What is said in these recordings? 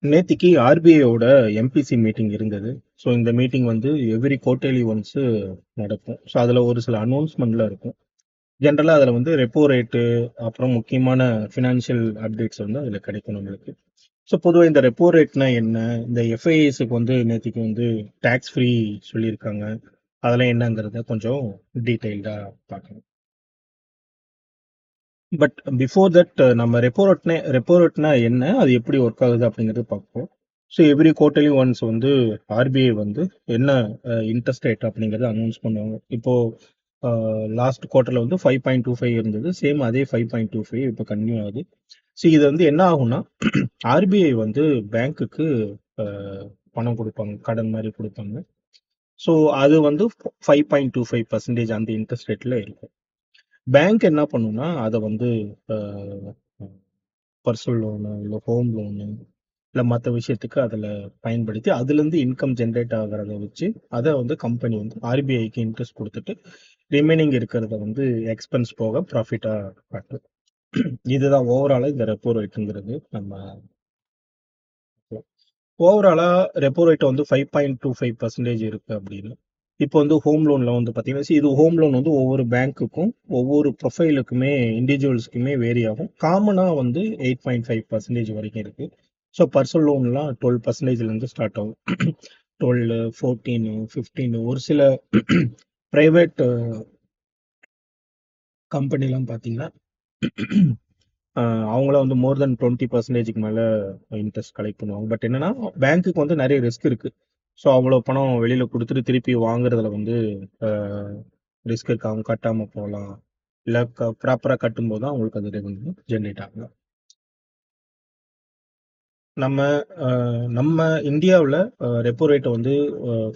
நேத்திக்கு ஆர்பிஐயோட MBC meeting இருந்தது. So இந்த மீட்டிங் வந்து எவ்ரி குவார்ட்டர்லி ஒன்ஸ் நடக்கும். ஸோ அதில் ஒரு சில அனௌன்ஸ்மெண்ட்லாம் இருக்கும். ஜென்ரலாக அதில் வந்து ரெப்போ ரேட்டு, அப்புறம் முக்கியமான ஃபினான்ஷியல் அப்டேட்ஸ் வந்து அதில் கிடைக்கும் நம்மளுக்கு. ஸோ பொதுவாக இந்த ரெப்போ ரேட்னா என்ன, இந்த எஃப்ஐஎஸ்க்கு வந்து நேத்திக்கு வந்து டேக்ஸ் ஃப்ரீ சொல்லியிருக்காங்க, அதெல்லாம் என்னங்கிறத கொஞ்சம் டீட்டெயில்டாக பார்க்கலாம். பட் பிஃபோர் தட் நம்ம ரெப்போ ரேட்னா என்ன, அது எப்படி ஒர்க் ஆகுது அப்படிங்கிறது பார்ப்போம். ஸோ எவ்ரி குவார்ட்டர்லி ஒன்ஸ் வந்து ஆர்பிஐ வந்து என்ன இன்ட்ரெஸ்ட் ரேட் அப்படிங்கிறத அனௌன்ஸ் பண்ணுவாங்க. இப்போ லாஸ்ட் குவார்ட்டர்ல வந்து 5.25 இருந்தது. சேம் அதே 5.25 இப்போ கன்டினியூ ஆகுது. ஸோ இது வந்து என்ன ஆகும்னா, ஆர்பிஐ வந்து பேங்க்குக்கு பணம் கொடுப்பாங்க, கடன் மாதிரி கொடுப்பாங்க. ஸோ அது வந்து 5.25% அந்த இன்ட்ரெஸ்ட் ரேட்ல இருக்கும். பேங்க் என்ன பண்ணும்னா அதை வந்து பர்சனல் லோனு, இல்லை ஹோம் லோனு, இல்லை மற்ற விஷயத்துக்கு அதில் பயன்படுத்தி அதுலேருந்து இன்கம் ஜென்ரேட் ஆகிறத வச்சு அதை வந்து கம்பெனி வந்து ஆர்பிஐக்கு இன்ட்ரெஸ்ட் கொடுத்துட்டு ரிமைனிங் இருக்கிறத வந்து எக்ஸ்பென்ஸ் போக ப்ராஃபிட்டாக காட்டும். இதுதான் ஓவராலாக இந்த ரெப்போ ரேட்டுங்கிறது. நம்ம ஓவராலாக ரெப்போ ரேட் வந்து 5.25% இருக்குது அப்படின்னு. இப்போ வந்து ஹோம் லோனில் வந்து பார்த்தீங்கன்னா, இது ஹோம் லோன் வந்து ஒவ்வொரு பேங்க்குக்கும் ஒவ்வொரு ப்ரொஃபைலுக்குமே இண்டிவிஜுவல்ஸ்க்குமே வேரி ஆகும். காமனாக வந்து 8.5% வரைக்கும் இருக்குது. ஸோ பர்சனல் லோன்லாம் 12%லேருந்து ஸ்டார்ட் ஆகும். 12, 14, 15, ஒரு சில ப்ரைவேட் கம்பெனிலாம் பார்த்தீங்கன்னா அவங்களாம் வந்து மோர் தென் 20%க்கு மேலே இன்ட்ரெஸ்ட் கலெக்ட் பண்ணுவாங்க. பட் என்னன்னா, பேங்க்குக்கு வந்து நிறைய ரிஸ்க் இருக்குது. ஸோ அவ்வளோ பணம் வெளியில் கொடுத்துட்டு திருப்பி வாங்குறதுல வந்து ரிஸ்க் இருக்கு. அவங்க கட்டாமல் போகலாம், இல்லை ப்ராப்பராக கட்டும்போது தான் அவங்களுக்கு அது ரெவன்யூ ஜென்ரேட் ஆகலாம். நம்ம நம்ம இந்தியாவில் ரெப்போ ரேட் வந்து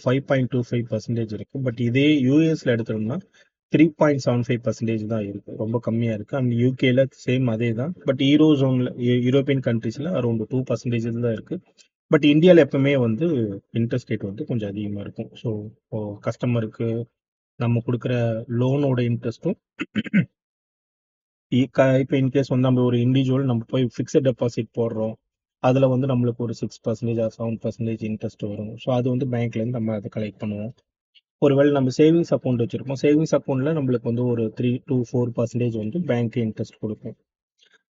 5.25% இருக்கு. பட் இதே யூஎஸ்ல எடுத்தோம்னா 3.75% தான் இருக்கு. ரொம்ப கம்மியாக இருக்கு. அண்ட் யூகேல சேம் அதே தான். பட் ஈரோ ஜோன்ல, யூரோப்பியன் கண்ட்ரீஸ்ல அரௌண்ட் 2% தான் இருக்கு. பட் இந்தியாவில் எப்பவுமே வந்து இன்ட்ரெஸ்ட் ரேட் வந்து கொஞ்சம் அதிகமாக இருக்கும். ஸோ கஸ்டமருக்கு நம்ம கொடுக்குற லோனோட இன்ட்ரெஸ்ட்டும் இப்போ இன்கேஸ் வந்து நம்ம ஒரு இண்டிவிஜுவல் நம்ம போய் ஃபிக்ஸட் டெபாசிட் போடுறோம், அதில் வந்து நம்மளுக்கு ஒரு 6% ஆர் 7% இன்ட்ரெஸ்ட் வரும். ஸோ அது வந்து பேங்க்லேருந்து நம்ம அதை கலெக்ட் பண்ணுவோம். ஒருவேளை நம்ம சேவிங்ஸ் அக்கௌண்ட் வச்சுருப்போம், சேவிங்ஸ் அக்கௌண்ட்டில் நம்மளுக்கு வந்து ஒரு 3 to 4% வந்து பேங்க் இன்ட்ரெஸ்ட் கொடுக்கும்.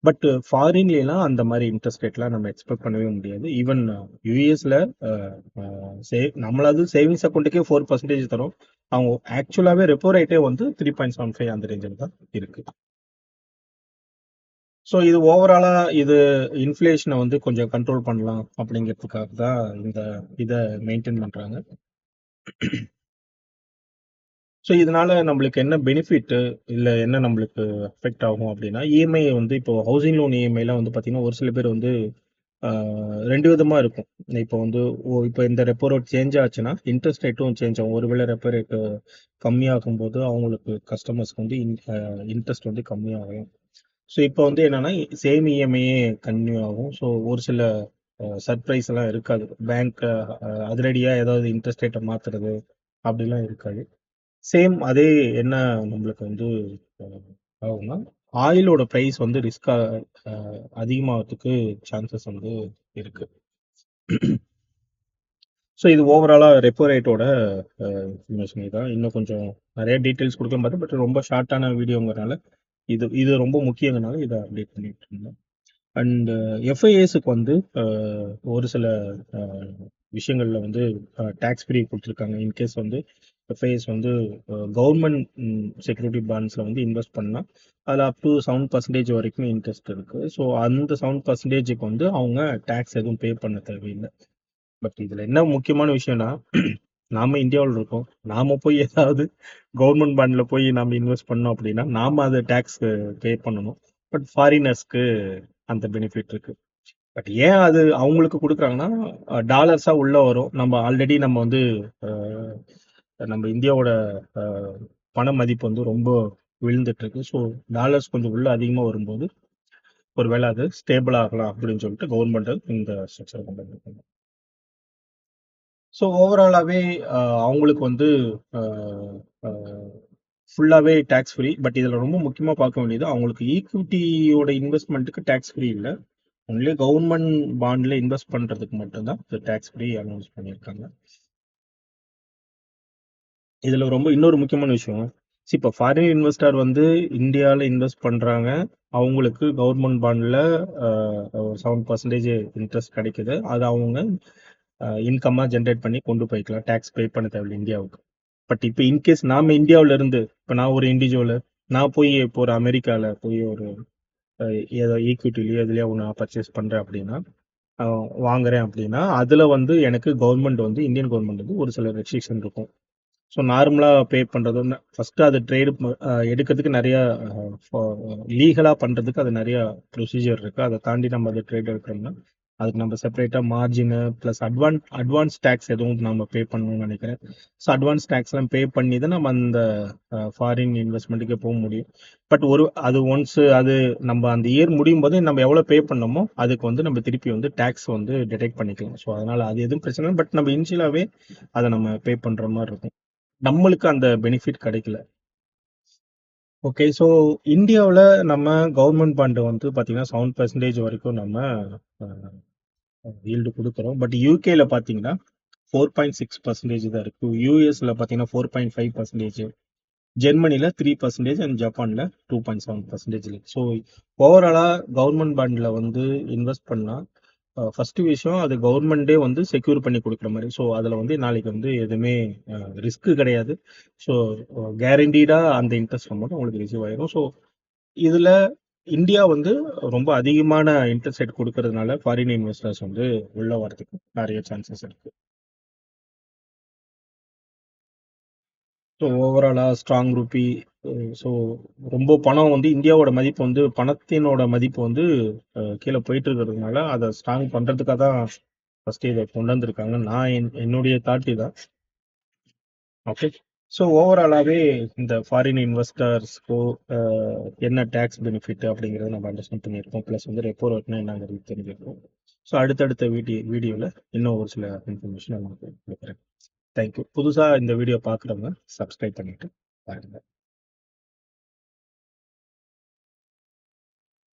பட் ஃபாரின்லாம் அந்த மாதிரி இன்ட்ரெஸ்ட் ரேட்லாம் நம்ம எக்ஸ்பெக்ட் பண்ணவே முடியாது. ஈவன் யூஎஸ்ல நம்மளாவது சேவிங்ஸ் அக்கௌண்ட்டுக்கே 4% தரும். அவங்க ஆக்சுவலாகவே ரெப்போ ரேட்டே வந்து 3.75 அந்த ரேஞ்சில் தான் இருக்கு. ஸோ இது ஓவராலா இது இன்ஃப்ளேஷனை வந்து கொஞ்சம் கண்ட்ரோல் பண்ணலாம் அப்படிங்கிறதுக்காக தான் இந்த இதை மெயின்டைன் பண்றாங்க. ஸோ இதனால நம்மளுக்கு என்ன பெனிஃபிட், இல்லை என்ன நம்மளுக்கு அஃபெக்ட் ஆகும் அப்படின்னா, இஎம்ஐ வந்து இப்போ ஹவுசிங் லோன் இஎம்ஐலாம் வந்து பார்த்தீங்கன்னா, ஒரு சில பேர் வந்து ரெண்டு விதமாக இருக்கும். இப்போ வந்து இப்போ இந்த ரெப்போ ரேட் சேஞ்ச் ஆச்சுன்னா இன்ட்ரெஸ்ட் ரேட்டும் சேஞ்ச் ஆகும். ஒருவேளை ரெப்போ ரேட்டு கம்மியாகும் போது அவங்களுக்கு கஸ்டமர்ஸ்க்கு வந்து இன்ட்ரெஸ்ட் வந்து கம்மியாகும். ஸோ இப்போ வந்து என்னன்னா, சேம் இஎம்ஐயே கன்டினியூ ஆகும். ஸோ ஒரு சில சர்ப்ரைஸ் எல்லாம் இருக்காது. பேங்க் அதிரடியாக ஏதாவது இன்ட்ரெஸ்ட் ரேட்டை மாற்றுறது அப்படிலாம் இருக்காது. சேம் அதே என்ன நம்மளுக்கு வந்து அஹ், ஆகும்னா, ஆயிலோட ப்ரைஸ் வந்து அதிகமாகிறதுக்கு சான்சஸ் வந்து இருக்கு. ஸோ இது ஓவராலாக ரெப்போ ரேட்டோட இன்ஃபர்மேஷன் தான். இன்னும் கொஞ்சம் நிறைய டீட்டெயில்ஸ் கொடுக்கலாம் பார்த்தேன். பட் ரொம்ப ஷார்ட்டான வீடியோங்கிறனால இது இது ரொம்ப முக்கியங்கிறனால இதை அப்டேட் பண்ணிட்டு இருந்தேன். அண்ட் எஃப்ஐஏஸுக்கு வந்து ஒரு சில விஷயங்களில் வந்து டேக்ஸ் ஃப்ரீ கொடுத்துருக்காங்க. இன்கேஸ் வந்து எஃப்ஐஎஸ் வந்து கவர்மெண்ட் செக்யூரிட்டி பாண்ட்ஸில் வந்து இன்வெஸ்ட் பண்ணால் அதில் அப் டு 7% வரைக்கும் இன்ட்ரெஸ்ட் இருக்குது. ஸோ அந்த 7%க்கு வந்து அவங்க டேக்ஸ் எதுவும் பே பண்ண தேவையில்லை. பட் இதில் என்ன முக்கியமான விஷயம்னா, நாம இந்தியாவில் இருக்கோம், நாம போய் ஏதாவது கவர்மெண்ட் பாண்டில் போய் நம்ம இன்வெஸ்ட் பண்ணோம் அப்படின்னா நாம அதை டேக்ஸ் பே பண்ணணும். பட் ஃபாரினர்ஸ்க்கு அந்த பெனிஃபிட் இருக்கு. பட் ஏன் அது அவங்களுக்கு கொடுக்குறாங்கன்னா, டாலர்ஸா உள்ள வரும். நம்ம ஆல்ரெடி நம்ம வந்து அஹ், நம்ம இந்தியாவோட அஹ், பண மதிப்பு வந்து ரொம்ப விழுந்துட்டு இருக்கு. ஸோ டாலர்ஸ் கொஞ்சம் உள்ள அதிகமாக வரும்போது ஒருவேளை அது ஸ்டேபிள் ஆகலாம் அப்படின்னு சொல்லிட்டு கவர்மெண்ட் இந்த ஸ்ட்ரக்சர் கொண்டு வந்திருக்காங்க. ஸோ ஓவராலாகவே அவங்களுக்கு வந்து ஃபுல்லாகவே டேக்ஸ் ஃப்ரீ. பட் இதில் ரொம்ப முக்கியமாக பார்க்க வேண்டியது, அவங்களுக்கு ஈக்விட்டியோட இன்வெஸ்ட்மெண்ட்டுக்கு டேக்ஸ் ஃப்ரீ இல்லை. ஒன்லி கவர்மெண்ட் பாண்ட்ல இன்வெஸ்ட் பண்றதுக்கு மட்டும்தான் இந்த டேக்ஸ் ஃப்ரீ அனௌன்ஸ் பண்ணியிருக்காங்க. இதுல ரொம்ப இன்னொரு முக்கியமான விஷயம், இப்போ ஃபாரின் இன்வெஸ்டர் வந்து இந்தியாவில் இன்வெஸ்ட் பண்றாங்க, அவங்களுக்கு கவர்மெண்ட் பாண்ட்ல 7% இன்ட்ரெஸ்ட் கிடைக்குது. அது அவங்க இன்கம்மா ஜென்ரேட் பண்ணி கொண்டு போய்க்கலாம், டேக்ஸ் பே பண்ண தேவையில்லை இந்தியாவுக்கு. பட் இப்போ இன்கேஸ் நாம இந்தியாவில இருந்து, இப்போ நான் ஒரு இண்டிவிஜுவல், நான் போய் இப்போ ஒரு அமெரிக்காவில் போய் ஒரு ஏதோ ஈக்விட்டிலையோ இதுலையோ ஒன்று பர்ச்சேஸ் பண்ணுறேன் அப்படின்னா, வாங்குறேன் அப்படின்னா, அதில் வந்து எனக்கு கவர்மெண்ட் வந்து இந்தியன் கவர்மெண்ட் வந்து ஒரு சில ரெஸ்ட்ரிக்ஷன் இருக்கும். ஸோ நார்மலாக பே பண்ணுறது ஃபஸ்ட்டு அது ட்ரேடு எடுக்கிறதுக்கு நிறையா லீகலாக பண்ணுறதுக்கு அது நிறையா ப்ரொசீஜர் இருக்குது. அதை தாண்டி நம்ம அது ட்ரேட் எடுக்கிறோம்னா அதுக்கு நம்ம செப்பரேட்டாக மார்ஜினு ப்ளஸ் அட்வான்ஸ் டேக்ஸ் எதுவும் நம்ம பே பண்ணணும்னு நினைக்கிறேன். ஸோ அட்வான்ஸ் டேக்ஸ்லாம் பே பண்ணி தான் நம்ம அந்த ஃபாரின் இன்வெஸ்ட்மெண்ட்டுக்கே போக முடியும். பட் அது ஒன்ஸ் அது நம்ம அந்த இயர் முடியும் போது நம்ம எவ்வளோ பே பண்ணோமோ அதுக்கு வந்து நம்ம திருப்பி வந்து டேக்ஸ் வந்து டிடெக்ட் பண்ணிக்கலாம். ஸோ அதனால் அது எதுவும் பிரச்சனை இல்லை. பட் நம்ம இனிஷியலாகவே அதை நம்ம பே பண்ணுற மாதிரி இருக்கும். நம்மளுக்கு அந்த பெனிஃபிட் கிடைக்கல. ஓகே, ஸோ இந்தியாவில் நம்ம கவர்மெண்ட் பாண்டு வந்து பார்த்தீங்கன்னா 7% வரைக்கும் நம்ம ஈல்டு கொடுக்குறோம். பட் யூகேல பார்த்தீங்கன்னா 4.6% தான் இருக்கு. யூஎஸ்ல பார்த்தீங்கன்னா 4.5%, ஜெர்மனியில் 3% அண்ட் ஜப்பானில் 2.7% இருக்கு. ஸோ ஓவராலாக கவர்மெண்ட் பாண்டில் வந்து இன்வெஸ்ட் பண்ணால் ஃபர்ஸ்ட் விஷயம் அது கவர்மெண்டே வந்து செக்யூர் பண்ணி கொடுக்குற மாதிரி. ஸோ அதில் வந்து நாளைக்கு வந்து எதுவுமே ரிஸ்க்கு கிடையாது. ஸோ கேரண்டீடாக அந்த இன்ட்ரெஸ்ட் அமௌண்ட் உங்களுக்கு ரிசீவ் ஆயிரும். ஸோ இதில் இந்தியா வந்து ரொம்ப அதிகமான இன்ட்ரெஸ்ட் ரேட் கொடுக்கறதுனால ஃபாரின் இன்வெஸ்டர்ஸ் வந்து உள்ள வரதுக்கு நிறைய சான்சஸ் இருக்கு. ஸோ ஓவராலாக ஸ்ட்ராங் ரூபி, ஸோ ரொம்ப பணம் வந்து இந்தியாவோட மதிப்பு வந்து பணத்தினோட மதிப்பு வந்து கீழே போயிட்டு இருக்கிறதுனால அதை ஸ்ட்ராங் பண்ணுறதுக்காக தான் ஃபஸ்ட்டு இதை கொண்டு வந்திருக்காங்க. நான் என்னுடைய தாட் இதான். ஓகே, ஸோ ஓவராலாகவே இந்த ஃபாரின் இன்வெஸ்டர்ஸ்க்கோ என்ன டேக்ஸ் பெனிஃபிட் அப்படிங்கிறத நம்ம அண்டர்ஸ்டாண்ட் பண்ணியிருக்கோம். ப்ளஸ் வந்து ரெப்போ ரேட்னா என்னங்கிறது தெரிஞ்சிருக்கோம். ஸோ அடுத்தடுத்த வீடியோவில் இன்னும் ஒரு சில இன்ஃபர்மேஷன் நான் உங்களுக்கு கொடுக்குறேன். தேங்க்யூ. புதுசாக இந்த வீடியோ பார்க்குறவங்க சப்ஸ்கிரைப் பண்ணிவிட்டு பாருங்கள்.